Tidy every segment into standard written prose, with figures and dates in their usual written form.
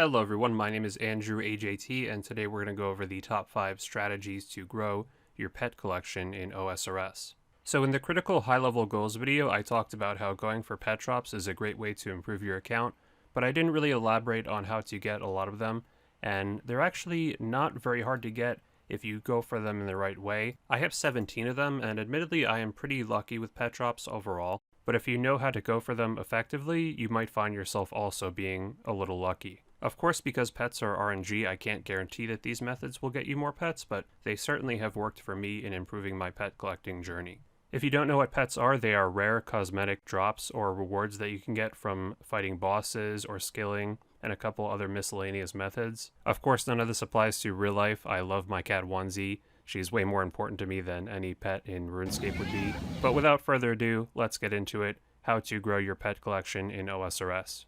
Hello everyone, my name is AndrewAJT, and today we're going to go over the top 5 strategies to grow your pet collection in OSRS. So in the critical high-level goals video, I talked about how going for pet drops is a great way to improve your account, but I didn't really elaborate on how to get a lot of them, and they're actually not very hard to get if you go for them in the right way. I have 17 of them, and admittedly I am pretty lucky with pet drops overall, but if you know how to go for them effectively, you might find yourself also being a little lucky. Of course, because pets are RNG, I can't guarantee that these methods will get you more pets, but they certainly have worked for me in improving my pet collecting journey. If you don't know what pets are, they are rare cosmetic drops or rewards that you can get from fighting bosses or skilling and a couple other miscellaneous methods. Of course, none of this applies to real life. I love my cat Onesie. She's way more important to me than any pet in RuneScape would be. But without further ado, let's get into it, how to grow your pet collection in OSRS.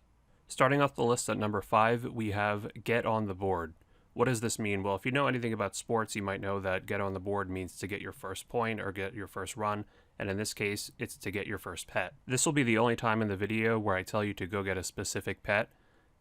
Starting off the list at number 5, we have get on the board. What does this mean? Well, if you know anything about sports, you might know that get on the board means to get your first point or get your first run, and in this case, it's to get your first pet. This will be the only time in the video where I tell you to go get a specific pet.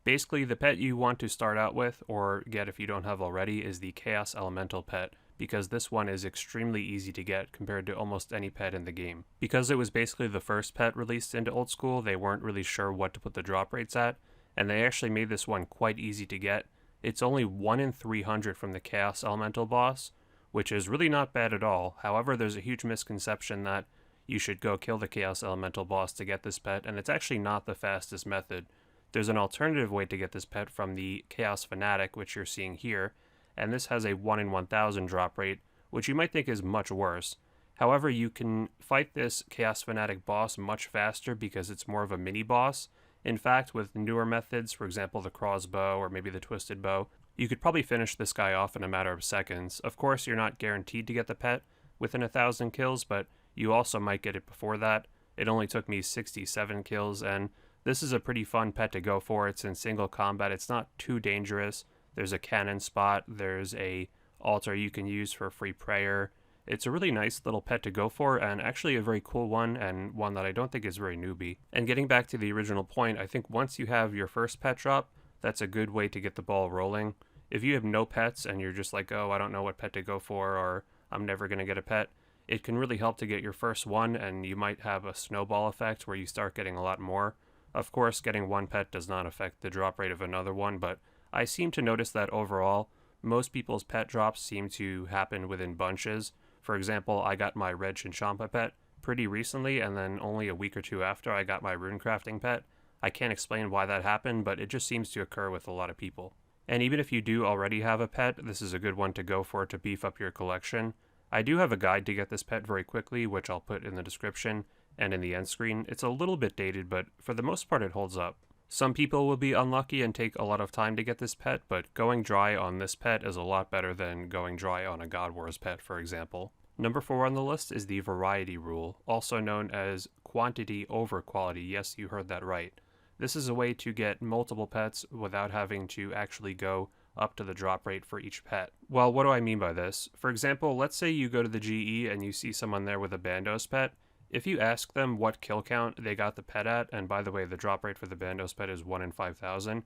Basically, the pet you want to start out with, or get if you don't have already, is the Chaos Elemental pet, because this one is extremely easy to get compared to almost any pet in the game. Because it was basically the first pet released into Old School, they weren't really sure what to put the drop rates at, and they actually made this one quite easy to get. It's only 1 in 300 from the Chaos Elemental boss, which is really not bad at all. However, there's a huge misconception that you should go kill the Chaos Elemental boss to get this pet, and it's actually not the fastest method. There's an alternative way to get this pet from the Chaos Fanatic, which you're seeing here, and this has a 1 in 1000 drop rate, which you might think is much worse. However, you can fight this Chaos Fanatic boss much faster because it's more of a mini boss. In fact, with newer methods, for example the crossbow or maybe the twisted bow, you could probably finish this guy off in a matter of seconds. Of course, you're not guaranteed to get the pet within 1000 kills, but you also might get it before that. It only took me 67 kills, and this is a pretty fun pet to go for. It's in single combat, it's not too dangerous. There's a cannon spot, there's a altar you can use for free prayer. It's a really nice little pet to go for, and actually a very cool one, and one that I don't think is very newbie. And getting back to the original point, I think once you have your first pet drop, that's a good way to get the ball rolling. If you have no pets and you're just like, oh, I don't know what pet to go for, or I'm never going to get a pet, it can really help to get your first one, and you might have a snowball effect where you start getting a lot more. Of course, getting one pet does not affect the drop rate of another one, but I seem to notice that overall, most people's pet drops seem to happen within bunches. For example, I got my red Chinchampa pet pretty recently, and then only a week or two after I got my runecrafting pet. I can't explain why that happened, but it just seems to occur with a lot of people. And even if you do already have a pet, this is a good one to go for to beef up your collection. I do have a guide to get this pet very quickly, which I'll put in the description and in the end screen. It's a little bit dated, but for the most part it holds up. Some people will be unlucky and take a lot of time to get this pet, but going dry on this pet is a lot better than going dry on a God Wars pet, for example. Number 4 on the list is the variety rule, also known as quantity over quality. Yes, you heard that right. This is a way to get multiple pets without having to actually go up to the drop rate for each pet. Well, what do I mean by this? For example, let's say you go to the GE and you see someone there with a Bandos pet. If you ask them what kill count they got the pet at, and by the way, the drop rate for the Bandos pet is 1 in 5000,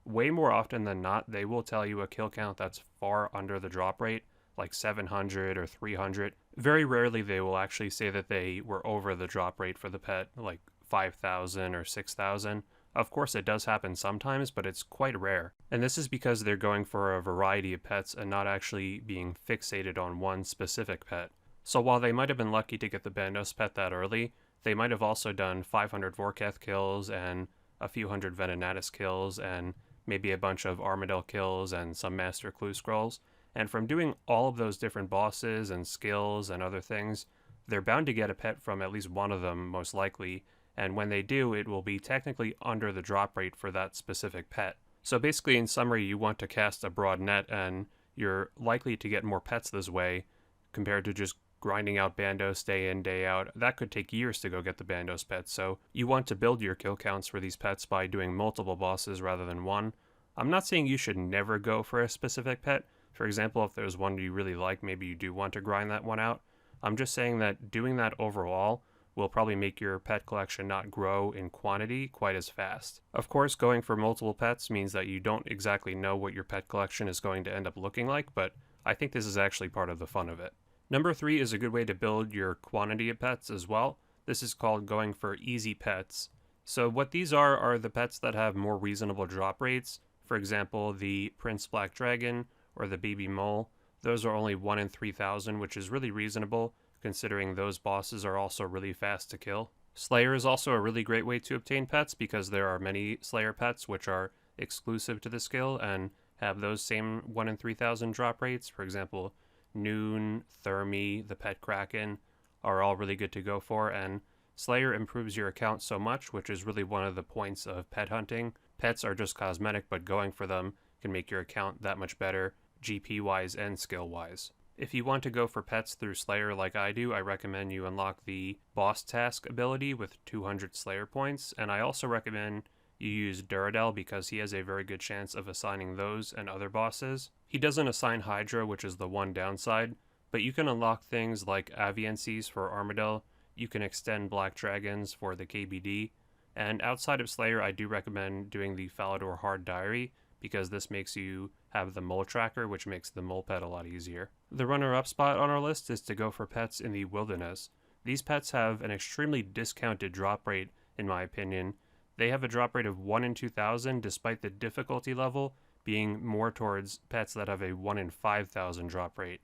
way more often than not, they will tell you a kill count that's far under the drop rate, like 700 or 300. Very rarely they will actually say that they were over the drop rate for the pet, like 5000 or 6000. Of course it does happen sometimes, but it's quite rare. And this is because they're going for a variety of pets and not actually being fixated on one specific pet. So while they might have been lucky to get the Bandos pet that early, they might have also done 500 Vorkath kills and a few hundred Venenatus kills and maybe a bunch of Armadillo kills and some Master Clue Scrolls. And from doing all of those different bosses and skills and other things, they're bound to get a pet from at least one of them, most likely, and when they do, it will be technically under the drop rate for that specific pet. So basically, in summary, you want to cast a broad net, and you're likely to get more pets this way compared to just grinding out Bandos day in, day out. That could take years to go get the Bandos pets, so you want to build your kill counts for these pets by doing multiple bosses rather than one. I'm not saying you should never go for a specific pet. For example, if there's one you really like, maybe you do want to grind that one out. I'm just saying that doing that overall will probably make your pet collection not grow in quantity quite as fast. Of course, going for multiple pets means that you don't exactly know what your pet collection is going to end up looking like, but I think this is actually part of the fun of it. Number 3 is a good way to build your quantity of pets as well. This is called going for easy pets. So what these are the pets that have more reasonable drop rates. For example, the Prince Black Dragon or the Baby Mole. Those are only 1 in 3,000, which is really reasonable, considering those bosses are also really fast to kill. Slayer is also a really great way to obtain pets because there are many Slayer pets which are exclusive to the skill and have those same 1 in 3,000 drop rates. For example, Noon, Thermi, the Pet Kraken are all really good to go for, and Slayer improves your account so much, which is really one of the points of pet hunting. Pets are just cosmetic, but going for them can make your account that much better, GP-wise and skill-wise. If you want to go for pets through Slayer like I do, I recommend you unlock the Boss Task ability with 200 Slayer points, and I also recommend you use Duradel because he has a very good chance of assigning those and other bosses. He doesn't assign Hydra, which is the one downside, but you can unlock things like Aviancies for Armadillo, you can extend Black Dragons for the KBD, and outside of Slayer I do recommend doing the Falador Hard Diary because this makes you have the mole tracker, which makes the mole pet a lot easier. The runner-up spot on our list is to go for pets in the wilderness. These pets have an extremely discounted drop rate, in my opinion. They have a drop rate of 1 in 2,000 despite the difficulty level being more towards pets that have a 1 in 5,000 drop rate.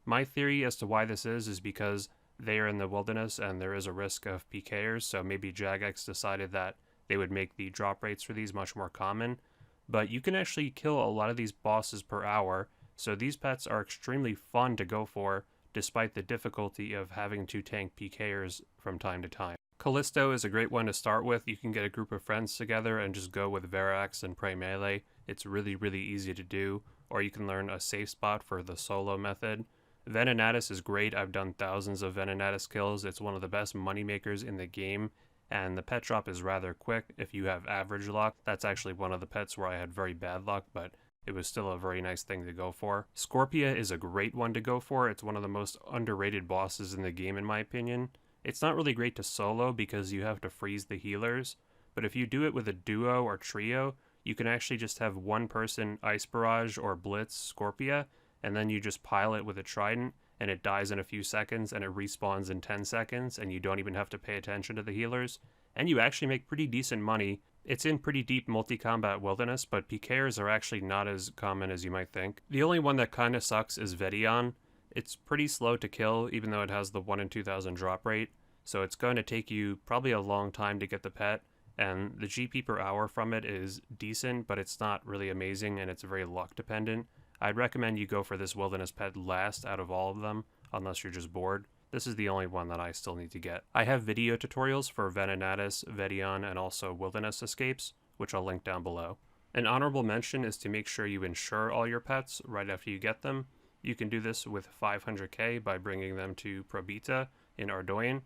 My theory as to why this is because they are in the wilderness and there is a risk of PKers, so maybe Jagex decided that they would make the drop rates for these much more common. But you can actually kill a lot of these bosses per hour, so these pets are extremely fun to go for despite the difficulty of having to tank PKers from time to time. Callisto is a great one to start with. You can get a group of friends together and just go with Verax and pray melee. It's really easy to do, or you can learn a safe spot for the solo method. Venenatis is great. I've done thousands of Venenatis kills. It's one of the best moneymakers in the game, and the pet drop is rather quick if you have average luck. That's actually one of the pets where I had very bad luck, but it was still a very nice thing to go for. Scorpia is a great one to go for. It's one of the most underrated bosses in the game in my opinion. It's not really great to solo because you have to freeze the healers, but if you do it with a duo or trio, you can actually just have one person Ice Barrage or Blitz Scorpia, and then you just pile it with a trident, and it dies in a few seconds, and it respawns in 10 seconds, and you don't even have to pay attention to the healers, and you actually make pretty decent money. It's in pretty deep multi-combat wilderness, but PKers are actually not as common as you might think. The only one that kinda sucks is Vedion. It's pretty slow to kill, even though it has the 1 in 2,000 drop rate, so it's going to take you probably a long time to get the pet, and the GP per hour from it is decent, but it's not really amazing, and it's very luck dependent. I'd recommend you go for this wilderness pet last out of all of them, unless you're just bored. This is the only one that I still need to get. I have video tutorials for Venenatis, Vedion, and also wilderness escapes, which I'll link down below. An honorable mention is to make sure you insure all your pets right after you get them. You can do this with 500k by bringing them to Probita in Ardoin,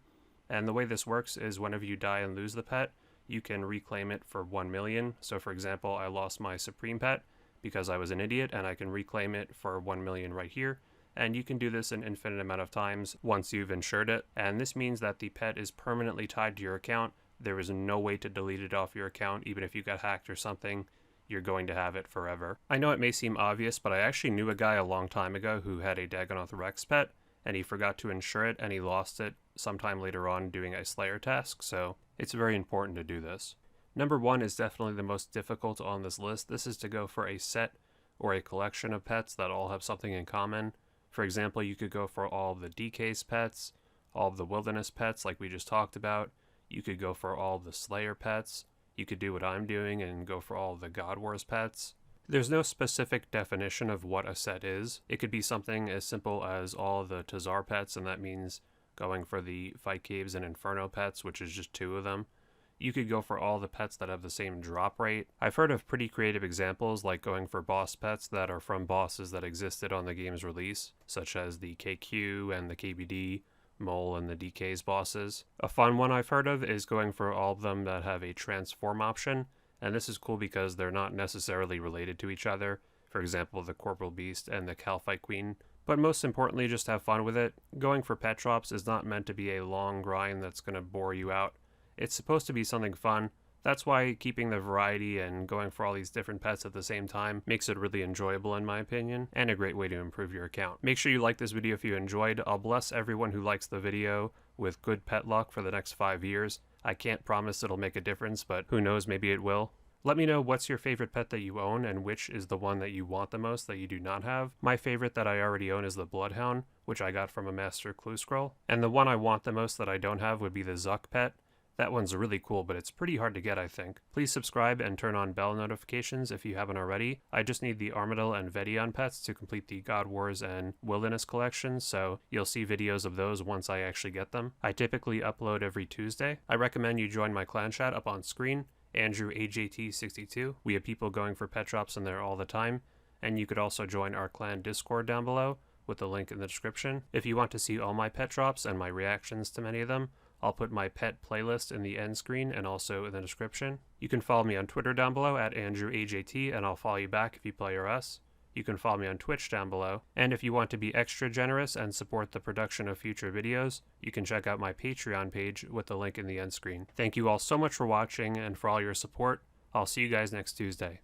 and the way this works is whenever you die and lose the pet, you can reclaim it for 1 million. So for example, I lost my Supreme pet because I was an idiot, and I can reclaim it for 1 million right here. And you can do this an infinite amount of times once you've insured it, and this means that the pet is permanently tied to your account. There is no way to delete it off your account. Even if you got hacked or something, you're going to have it forever. I know it may seem obvious, but I actually knew a guy a long time ago who had a Dagonoth Rex pet, and he forgot to insure it, and he lost it sometime later on doing a Slayer task, so it's very important to do this. Number 1 is definitely the most difficult on this list. This is to go for a set or a collection of pets that all have something in common. For example, you could go for all of the DK's pets, all of the wilderness pets like we just talked about. You could go for all of the Slayer pets. You could do what I'm doing and go for all of the God Wars pets. There's no specific definition of what a set is. It could be something as simple as all of the Tazar pets, and that means going for the Fight Caves and Inferno pets, which is just 2 of them. You could go for all the pets that have the same drop rate. I've heard of pretty creative examples like going for boss pets that are from bosses that existed on the game's release, such as the KQ and the KBD, Mole and the DK's bosses. A fun one I've heard of is going for all of them that have a transform option, and this is cool because they're not necessarily related to each other. For example, the Corporal Beast and the Calphite Queen But most importantly, just have fun with it. Going for pet shops is not meant to be a long grind that's going to bore you out. It's supposed to be something fun. That's why keeping the variety and going for all these different pets at the same time makes it really enjoyable in my opinion, and a great way to improve your account. Make sure you like this video if you enjoyed. I'll bless everyone who likes the video with good pet luck for the next 5 years. I can't promise it'll make a difference, but who knows, maybe it will. Let me know what's your favorite pet that you own and which is the one that you want the most that you do not have. My favorite that I already own is the Bloodhound, which I got from a Master Clue Scroll. And the one I want the most that I don't have would be the Zuck pet. That one's really cool, but it's pretty hard to get, I think. Please subscribe and turn on bell notifications if you haven't already. I just need the Armadillo and Vedion pets to complete the God Wars and Wilderness collections, so you'll see videos of those once I actually get them. I typically upload every Tuesday. I recommend you join my clan chat up on screen, AndrewAJT62. We have people going for pet shops in there all the time, and you could also join our clan Discord down below with the link in the description. If you want to see all my pet shops and my reactions to many of them, I'll put my pet playlist in the end screen and also in the description. You can follow me on Twitter down below at AndrewAJT, and I'll follow you back if you play OS. You can follow me on Twitch down below. And if you want to be extra generous and support the production of future videos, you can check out my Patreon page with the link in the end screen. Thank you all so much for watching and for all your support. I'll see you guys next Tuesday.